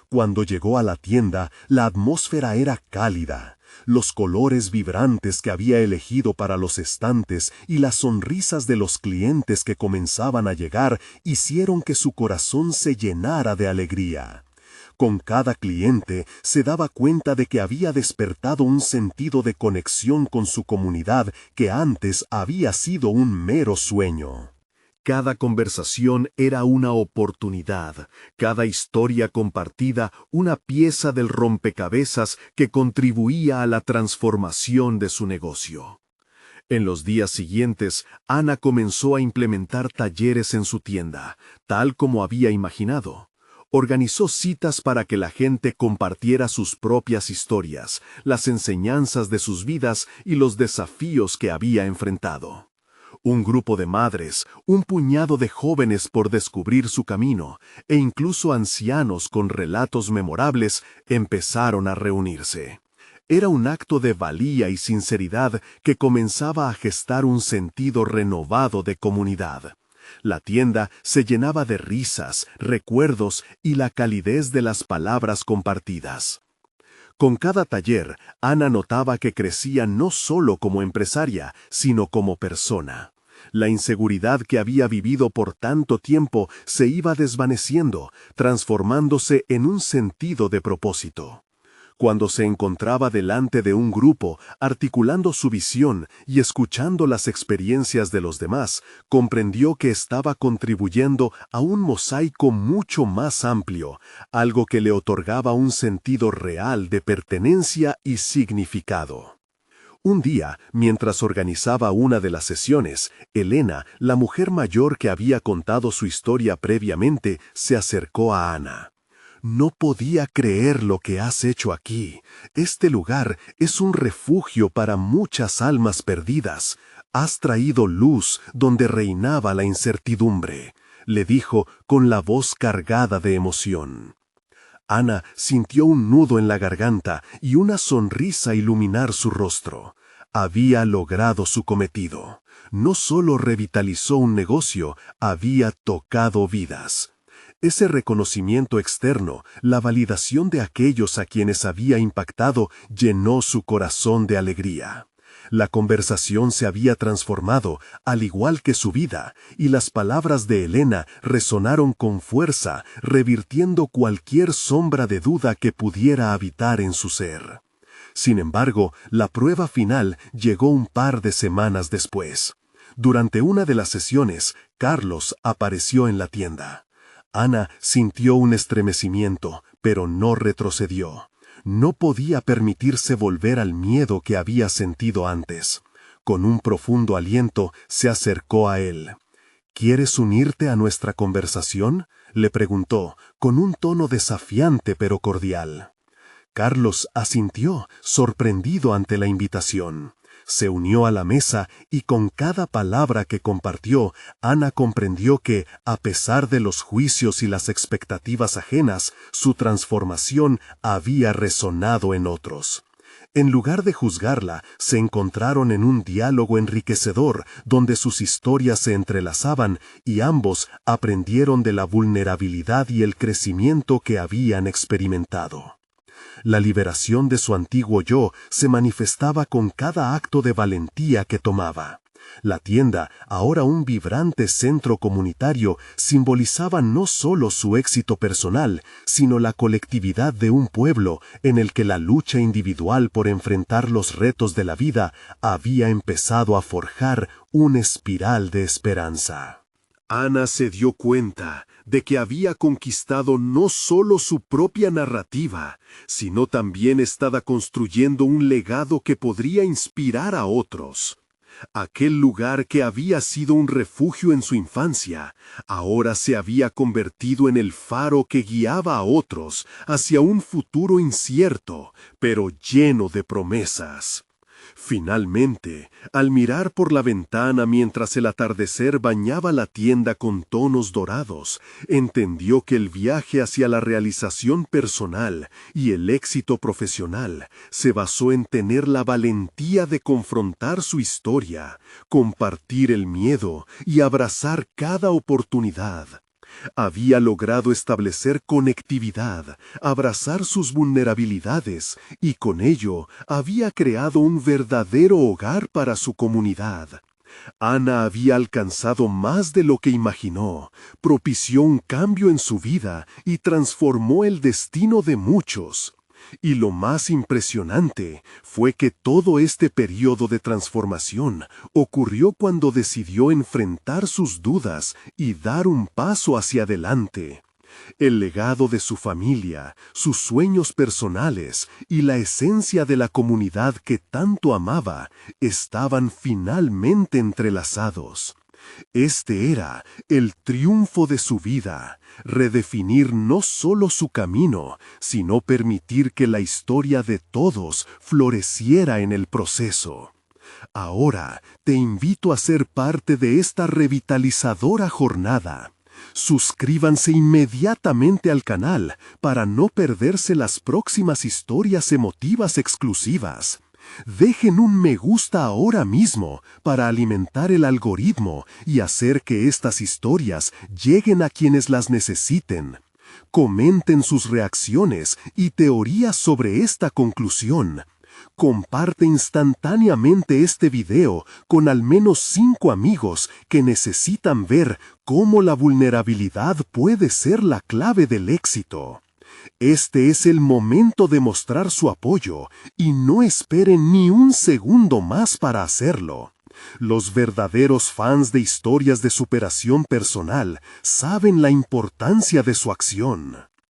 Cuando llegó a la tienda, la atmósfera era cálida. Los colores vibrantes que había elegido para los estantes y las sonrisas de los clientes que comenzaban a llegar hicieron que su corazón se llenara de alegría. Con cada cliente se daba cuenta de que había despertado un sentido de conexión con su comunidad que antes había sido un mero sueño. Cada conversación era una oportunidad, cada historia compartida una pieza del rompecabezas que contribuía a la transformación de su negocio. En los días siguientes, Ana comenzó a implementar talleres en su tienda, tal como había imaginado. Organizó citas para que la gente compartiera sus propias historias, las enseñanzas de sus vidas y los desafíos que había enfrentado. Un grupo de madres, un puñado de jóvenes por descubrir su camino, e incluso ancianos con relatos memorables empezaron a reunirse. Era un acto de valía y sinceridad que comenzaba a gestar un sentido renovado de comunidad. La tienda se llenaba de risas, recuerdos y la calidez de las palabras compartidas. Con cada taller, Ana notaba que crecía no solo como empresaria, sino como persona. La inseguridad que había vivido por tanto tiempo se iba desvaneciendo, transformándose en un sentido de propósito. Cuando se encontraba delante de un grupo, articulando su visión y escuchando las experiencias de los demás, comprendió que estaba contribuyendo a un mosaico mucho más amplio, algo que le otorgaba un sentido real de pertenencia y significado. Un día, mientras organizaba una de las sesiones, Elena, la mujer mayor que había contado su historia previamente, se acercó a Ana. No podía creer lo que has hecho aquí. Este lugar es un refugio para muchas almas perdidas. Has traído luz donde reinaba la incertidumbre, le dijo con la voz cargada de emoción. Ana sintió un nudo en la garganta y una sonrisa iluminar su rostro. Había logrado su cometido. No solo revitalizó un negocio, había tocado vidas. Ese reconocimiento externo, la validación de aquellos a quienes había impactado, llenó su corazón de alegría. La conversación se había transformado, al igual que su vida, y las palabras de Elena resonaron con fuerza, revirtiendo cualquier sombra de duda que pudiera habitar en su ser. Sin embargo, la prueba final llegó un par de semanas después. Durante una de las sesiones, Carlos apareció en la tienda. Ana sintió un estremecimiento, pero no retrocedió. No podía permitirse volver al miedo que había sentido antes. Con un profundo aliento, se acercó a él. ¿Quieres unirte a nuestra conversación?, le preguntó, con un tono desafiante pero cordial. Carlos asintió, sorprendido ante la invitación. Se unió a la mesa y con cada palabra que compartió, Ana comprendió que, a pesar de los juicios y las expectativas ajenas, su transformación había resonado en otros. En lugar de juzgarla, se encontraron en un diálogo enriquecedor, donde sus historias se entrelazaban y ambos aprendieron de la vulnerabilidad y el crecimiento que habían experimentado. La liberación de su antiguo yo se manifestaba con cada acto de valentía que tomaba. La tienda, ahora un vibrante centro comunitario, simbolizaba no solo su éxito personal, sino la colectividad de un pueblo en el que la lucha individual por enfrentar los retos de la vida había empezado a forjar una espiral de esperanza. Ana se dio cuenta de que había conquistado no solo su propia narrativa, sino también estaba construyendo un legado que podría inspirar a otros. Aquel lugar que había sido un refugio en su infancia, ahora se había convertido en el faro que guiaba a otros hacia un futuro incierto, pero lleno de promesas. Finalmente, al mirar por la ventana mientras el atardecer bañaba la tienda con tonos dorados, entendió que el viaje hacia la realización personal y el éxito profesional se basó en tener la valentía de confrontar su historia, compartir el miedo y abrazar cada oportunidad. Había logrado establecer conectividad, abrazar sus vulnerabilidades y con ello había creado un verdadero hogar para su comunidad. Ana había alcanzado más de lo que imaginó, propició un cambio en su vida y transformó el destino de muchos. Y lo más impresionante fue que todo este periodo de transformación ocurrió cuando decidió enfrentar sus dudas y dar un paso hacia adelante. El legado de su familia, sus sueños personales y la esencia de la comunidad que tanto amaba estaban finalmente entrelazados. Este era el triunfo de su vida, redefinir no solo su camino, sino permitir que la historia de todos floreciera en el proceso. Ahora te invito a ser parte de esta revitalizadora jornada. Suscríbanse inmediatamente al canal para no perderse las próximas historias emotivas exclusivas. Dejen un me gusta ahora mismo para alimentar el algoritmo y hacer que estas historias lleguen a quienes las necesiten. Comenten sus reacciones y teorías sobre esta conclusión. Comparte instantáneamente este video con al menos 5 amigos que necesitan ver cómo la vulnerabilidad puede ser la clave del éxito. Este es el momento de mostrar su apoyo y no esperen ni un segundo más para hacerlo. Los verdaderos fans de historias de superación personal saben la importancia de su acción.